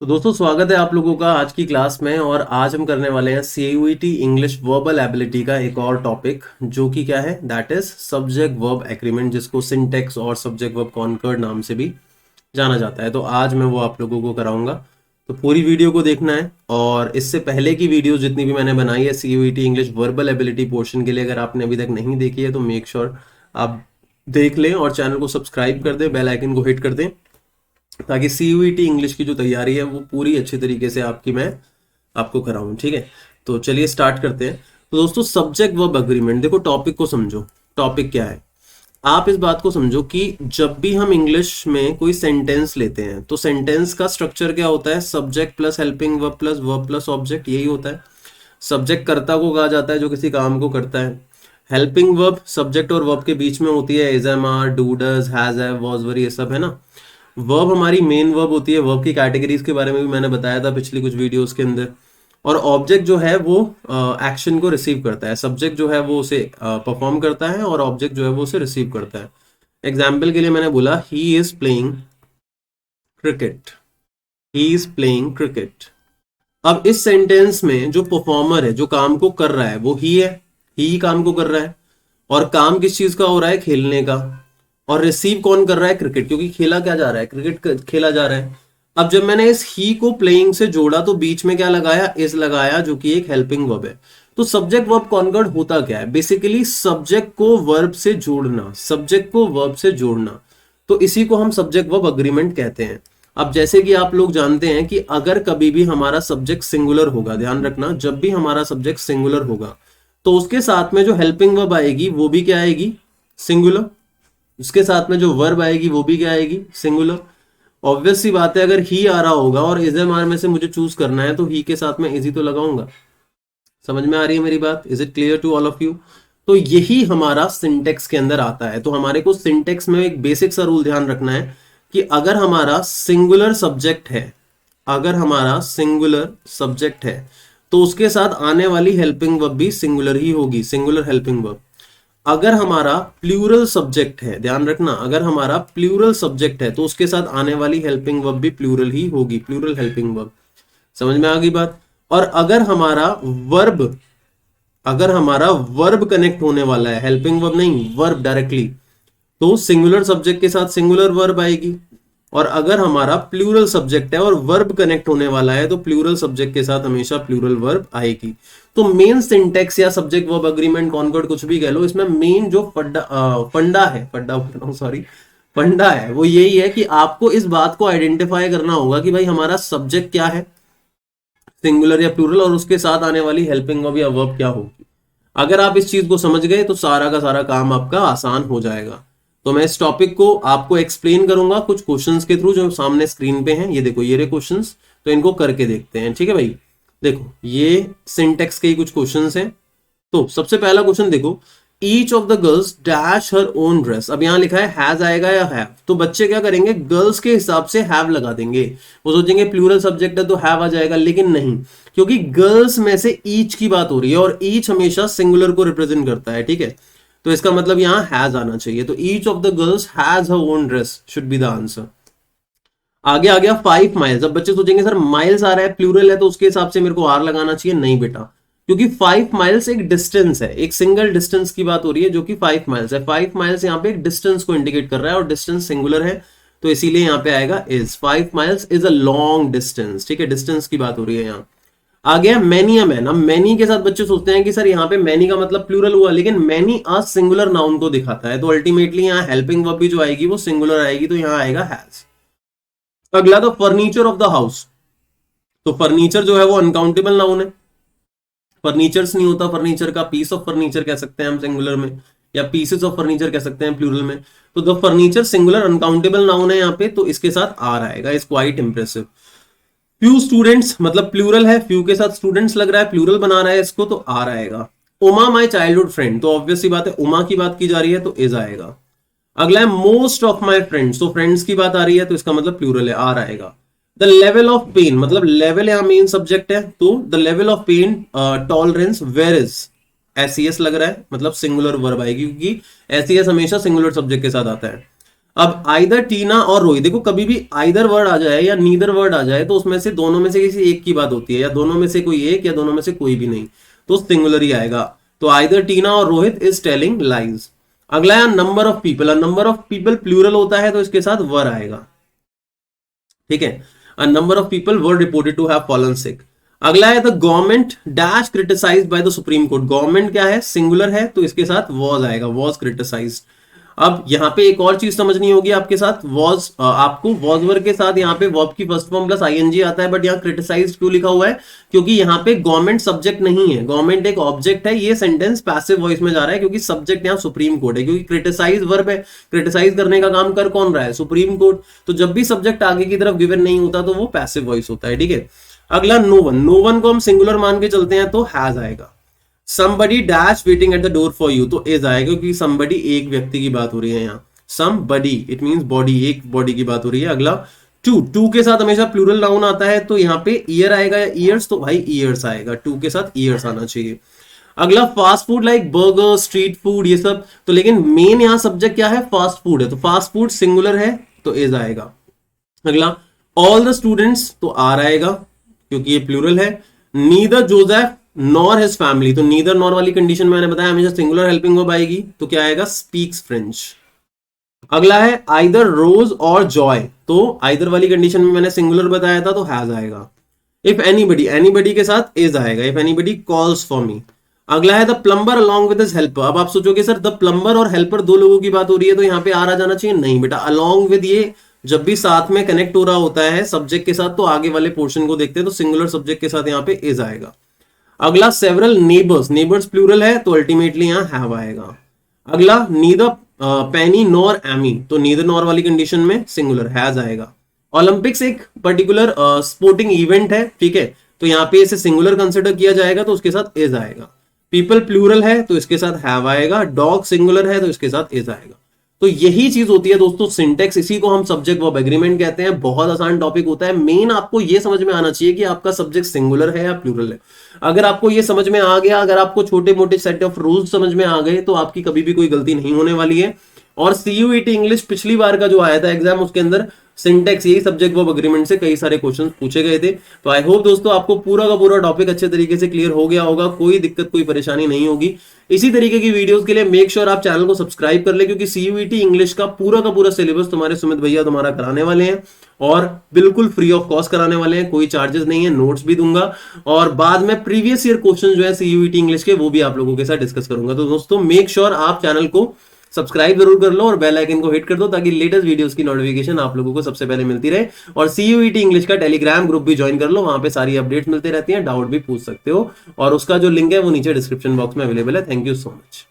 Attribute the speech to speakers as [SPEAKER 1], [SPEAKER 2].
[SPEAKER 1] तो दोस्तों स्वागत है आप लोगों का आज की क्लास में। और आज हम करने वाले हैं सीयूईटी इंग्लिश वर्बल एबिलिटी का एक और टॉपिक, जो कि क्या है, that is subject verb agreement, जिसको सिंटेक्स और सब्जेक्ट वर्ब कॉन्कर्ड नाम से भी जाना जाता है। तो आज मैं वो आप लोगों को कराऊंगा, तो पूरी वीडियो को देखना है। और इससे पहले की वीडियो जितनी भी मैंने बनाई है CUET English verbal ability portion के लिए, अगर आपने अभी तक नहीं देखी है तो मेक श्योर आप देख लें और चैनल को सब्सक्राइब कर दें, बेल आइकन को हिट कर दें, ताकि सीयूईटी इंग्लिश की जो तैयारी है वो पूरी अच्छी तरीके से मैं आपको कराऊं। ठीक है, तो चलिए स्टार्ट करते हैं। तो दोस्तों सब्जेक्ट वर्ब अग्रीमेंट, देखो टॉपिक को समझो। टॉपिक क्या है, आप इस बात को समझो कि जब भी हम इंग्लिश में कोई सेंटेंस लेते हैं तो सेंटेंस का स्ट्रक्चर क्या होता है, subject plus helping verb plus object, यही होता है। सब्जेक्ट कर्ता को कहा जाता है जो किसी काम को करता है। हेल्पिंग वर्ब सब्जेक्ट और वर्ब के बीच में होती है, is am are, do does, has have, was were, ये सब है ना। वर्ब हमारी मेन वर्ब होती है। वर्ब की कैटेगरीज के बारे में भी मैंने बताया था पिछली कुछ वीडियोस के अंदर। और ऑब्जेक्ट जो है वो एक्शन को रिसीव करता है। सब्जेक्ट जो है वो उसे परफॉर्म करता है और ऑब्जेक्ट जो है वो उसे रिसीव करता है। एग्जाम्पल के लिए मैंने बोला he is playing cricket, he is playing cricket. अब इस सेंटेंस में जो परफॉर्मर है, जो काम को कर रहा है, वो ही है, ही काम को कर रहा है। और काम किस चीज का हो रहा है, खेलने का। और रिसीव कौन कर रहा है, क्रिकेट, क्योंकि खेला क्या जा रहा है, क्रिकेट खेला जा रहा है। अब जब मैंने इस ही को प्लेइंग से जोड़ा तो बीच में क्या लगाया, इज लगाया, जो कि एक हेल्पिंग वर्ब है। तो सब्जेक्ट वर्ब कॉन्कर्ड होता क्या है, बेसिकली सब्जेक्ट को वर्ब से जोड़ना, सब्जेक्ट को वर्ब से जोड़ना। तो इसी को हम सब्जेक्ट वर्ब अग्रीमेंट कहते हैं। अब जैसे कि आप लोग जानते हैं कि अगर कभी भी हमारा सब्जेक्ट सिंगुलर होगा, ध्यान रखना, जब भी हमारा सब्जेक्ट सिंगुलर होगा तो उसके साथ में जो हेल्पिंग वर्ब आएगी वो भी क्या आएगी, सिंगुलर। उसके साथ में जो वर्ब आएगी वो भी क्या आएगी, सिंगुलर। ऑब्वियस सी बात है, अगर ही आ रहा होगा और इज एम आर में से मुझे चूज करना है तो ही के साथ में इज ही तो लगाऊंगा। समझ में आ रही है मेरी बात, is it clear to all of you. तो यही हमारा सिंटेक्स के अंदर आता है। तो हमारे को सिंटेक्स में एक बेसिक सा रूल ध्यान रखना है कि अगर हमारा सिंगुलर सब्जेक्ट है, अगर हमारा सिंगुलर सब्जेक्ट है तो उसके साथ आने वाली हेल्पिंग वर्ब भी सिंगुलर ही होगी, सिंगुलर हेल्पिंग वर्ब। अगर हमारा प्लूरल सब्जेक्ट है, ध्यान रखना, अगर हमारा प्लूरल सब्जेक्ट है तो उसके साथ आने वाली हेल्पिंग वर्ब भी प्लूरल ही होगी, प्लूरल हेल्पिंग वर्ब। समझ में आ गई बात। और अगर हमारा वर्ब, अगर हमारा वर्ब कनेक्ट होने वाला है, हेल्पिंग वर्ब नहीं, वर्ब डायरेक्टली, तो सिंगुलर सब्जेक्ट के साथ सिंगुलर वर्ब आएगी। और अगर हमारा प्लूरल सब्जेक्ट है और वर्ब कनेक्ट होने वाला है तो प्लूरल सब्जेक्ट के साथ हमेशा प्लूरल वर्ब आएगी। तो मेन सिंटेक्स या सब्जेक्ट वर्ब अग्रीमेंट, कॉन्कॉर्ड, कुछ भी कह लो, इसमें मेन जो फंडा है, फंडा है, वो यही है कि आपको इस बात को आइडेंटिफाई करना होगा कि भाई हमारा सब्जेक्ट क्या है, सिंगुलर या प्लूरल, और उसके साथ आने वाली हेल्पिंग वर्ब या वर्ब क्या होगी। अगर आप इस चीज को समझ गए तो सारा का सारा काम आपका आसान हो जाएगा। तो मैं इस टॉपिक को आपको एक्सप्लेन करूंगा कुछ क्वेश्चंस के थ्रू जो सामने स्क्रीन पे हैं। ये देखो, ये रहे क्वेश्चंस, तो इनको करके देखते हैं। ठीक है भाई, देखो ये सिंटेक्स के ही कुछ क्वेश्चंस हैं। तो सबसे पहला क्वेश्चन देखो, each of the girls dash her own dress. अब यहां लिखा है हैज आएगा या हैव, तो बच्चे क्या करेंगे, गर्ल्स के हिसाब से हैव लगा देंगे। वो सोचेंगे प्लूरल सब्जेक्ट है तो हैव आ जाएगा, लेकिन नहीं, क्योंकि गर्ल्स में से ईच की बात हो रही है और ईच हमेशा सिंगुलर को रिप्रेजेंट करता है। ठीक है, तो इसका मतलब यहां हैज आना चाहिए। तो each of the girls has her own dress should be the answer. आगे आ गया 5 माइल्स। अब बच्चे सोचेंगे सर माइल्स आ रहा है, प्लूरल है, तो उसके हिसाब से मेरे को आर लगाना चाहिए। नहीं बेटा, क्योंकि 5 माइल्स एक डिस्टेंस है, एक सिंगल डिस्टेंस की बात हो रही है जो कि 5 माइल्स है। 5 माइल्स यहाँ पे एक डिस्टेंस को इंडिकेट कर रहा है और डिस्टेंस सिंगुलर है, तो इसीलिए यहाँ पे आएगा is. 5 miles is a long distance. ठीक है, डिस्टेंस की बात हो रही है यहाँ। आ गया मैनी अ मैन। अब मैनी के साथ बच्चे सोचते हैं कि सर यहाँ पे मैनी का मतलब प्लूरल हुआ, लेकिन मैनी आज सिंगुलर नाउन को दिखाता है, तो अल्टीमेटली यहाँ हेल्पिंग वर्ब भी जो आएगी वो सिंगुलर आएगी, तो यहाँ आएगा हैज। अगला, the furniture of the house. तो फर्नीचर जो है वो अनकाउंटेबल नाउन है, फर्नीचर्स नहीं होता फर्नीचर का, पीस ऑफ फर्नीचर कह सकते हैं हम सिंगुलर में, या पीसेस ऑफ फर्नीचर कह सकते हैं प्लूरल में। तो the furniture singular uncountable noun है यहाँ पे, तो इसके साथ आर आएगा, is quite impressive. Few students मतलब प्लूरल है, फ्यू के साथ स्टूडेंट्स लग रहा है, प्लूरल बना रहा है इसको, तो आर आएगा। उमा माई चाइल्डहुड फ्रेंड, तो ऑब्वियस सी बात है उमा की बात की जा रही है तो इज आएगा। अगला है मोस्ट ऑफ माई फ्रेंड्स, तो फ्रेंड्स की बात आ रही है तो इसका मतलब प्लूरल है, आर आएगा। द लेवल ऑफ पेन, मतलब लेवल यहां मेन सब्जेक्ट है, तो the level of pain tolerance were is, is लग रहा है, मतलब सिंगुलर वर्ब आएगी, क्योंकि एस हमेशा सिंगुलर सब्जेक्ट के साथ आता है। अब आइदर टीना और रोहित, देखो कभी भी आइदर वर्ड आ जाए या नीदर वर्ड आ जाए तो उसमें से दोनों में से किसी एक की बात होती है, या दोनों में से कोई एक या दोनों में से कोई भी नहीं, तो सिंगुलर ही आएगा। तो आइदर टीना और रोहित इज टेलिंग लाइज। अगला है number of people. Number of people plural होता है तो इसके साथ वर आएगा, ठीक है। A number of people were reported to have fallen sick. अगला है the government dash criticised by the supreme court. Government क्या है, सिंगुलर है तो इसके साथ वॉज आएगा, वॉज क्रिटिसाइज्ड। अब यहाँ पे एक और चीज समझनी होगी आपके साथ, वॉज आपको वॉज वर्ग के साथ यहाँ पे वर्ब की फर्स्ट फॉर्म प्लस आईएनजी आता है, बट यहाँ क्रिटिसाइज क्यों लिखा हुआ है, क्योंकि यहाँ पे गवर्नमेंट सब्जेक्ट नहीं है, गवर्नमेंट एक ऑब्जेक्ट है। ये सेंटेंस पैसिव वॉइस में जा रहा है क्योंकि सब्जेक्ट यहाँ सुप्रीम कोर्ट है, क्योंकि क्रिटिसाइज वर्ब है, क्रिटिसाइज करने का काम कर कौन रहा है, सुप्रीम कोर्ट। तो जब भी सब्जेक्ट आगे की तरफ गिवन नहीं होता तो वो पैसिव वॉइस होता है, ठीक है। अगला नो वन। नो वन को हम सिंगुलर मान के चलते हैं तो हैज आएगा। somebody dash waiting at the door for you तो is आएगा, क्योंकि somebody एक व्यक्ति की बात हो रही है यहाँ, somebody it means body, एक बॉडी की बात हो रही है। अगला टू के साथ हमेशा प्लूरल नाउन आता है तो यहाँ पे ईयर आएगा या ईयर्स, तो भाई ईयर्स आएगा, टू के साथ ईयर्स आना चाहिए। अगला fast food like burger, street food, ये सब, तो लेकिन मेन यहाँ सब्जेक्ट क्या है, फास्ट फूड है, तो फास्ट फूड सिंगुलर है तो इज आएगा। अगला ऑल द स्टूडेंट्स तो आर आएगा क्योंकि ये प्लूरल है। Neither Joseph nor his family, तो नीदर नॉर वाली कंडीशन में मैंने बताया हमेशा सिंगुलर हेल्पिंग वर्ब आएगी, तो क्या आएगा, स्पीक्स फ्रेंच। अगला है आइदर रोज और जॉय, तो आइदर वाली कंडीशन में मैंने सिंगुलर बताया था तो हैज आएगा। इफ एनीबडी, एनीबडी के साथ इज आएगा, if anybody calls for me. अगला है the plumber along with his helper. अब आप सोचोगे सर द प्लम्बर और हेल्पर दो लोगों की बात हो रही है तो यहाँ पे आ जाना चाहिए, नहीं बेटा, अलॉन्ग विद ये जब भी साथ में कनेक्ट हो रहा होता है सब्जेक्ट के साथ तो आगे वाले पोर्शन को देखते हैं, तो सिंगुलर सब्जेक्ट के साथ यहाँ पे इज आएगा। अगला सेवरल नेबर्स, नेबर्स प्लूरल है तो अल्टीमेटली यहाँ हैव आएगा। अगला नीदर पेनी नॉर एमी, तो नीदर नॉर वाली कंडीशन में सिंगुलर हैज आएगा। ओलंपिक्स एक पर्टिकुलर स्पोर्टिंग इवेंट है, ठीक है, तो यहाँ पे इसे सिंगुलर कंसिडर किया जाएगा तो उसके साथ इज आएगा। पीपल प्लूरल है तो इसके साथ हैव आएगा। डॉग सिंगुलर है तो इसके साथ इज आएगा। तो यही चीज होती है दोस्तों सिंटेक्स, इसी को हम सब्जेक्ट वर्ब एग्रीमेंट कहते हैं। बहुत आसान टॉपिक होता है, मेन आपको ये समझ में आना चाहिए कि आपका सब्जेक्ट सिंगुलर है या प्लूरल है। अगर आपको ये समझ में आ गया, अगर आपको छोटे मोटे सेट ऑफ रूल्स समझ में आ गए तो आपकी कभी भी कोई गलती नहीं होने वाली है। और सीयूईटी इंग्लिश पिछली बार का जो आया था एग्जाम, उसके अंदर सिंटेक्स यही सब्जेक्ट वर्ब एग्रीमेंट से कई सारे क्वेश्चंस पूछे गए थे। तो आई होप दोस्तों आपको पूरा का पूरा टॉपिक अच्छे तरीके से क्लियर हो गया होगा, कोई दिक्कत कोई परेशानी नहीं होगी। इसी तरीके की वीडियोस के लिए मेक श्योर आप चैनल को सब्सक्राइब कर ले, क्योंकि सीयूईटी इंग्लिश का पूरा सिलेबस तुम्हारे सुमित भैया तुम्हारा कराने वाले हैं और बिल्कुल फ्री ऑफ कॉस्ट कराने वाले हैं, कोई चार्जेस नहीं है। नोट्स भी दूंगा और बाद में प्रीवियस ईयर क्वेश्चन जो है सीयूईटी इंग्लिश के वो भी आप लोगों के साथ डिस्कस करूंगा। तो दोस्तों मेक श्योर आप चैनल को सब्सक्राइब जरूर कर लो और बेल आइकन को हिट कर दो ताकि लेटेस्ट वीडियोस की नोटिफिकेशन आप लोगों को सबसे पहले मिलती रहे। और सीयूईटी इंग्लिश का टेलीग्राम ग्रुप भी ज्वाइन कर लो, वहां पे सारी अपडेट्स मिलती रहती हैं, डाउट भी पूछ सकते हो और उसका जो लिंक है वो नीचे डिस्क्रिप्शन बॉक्स में अवेलेबल है। Thank you so much.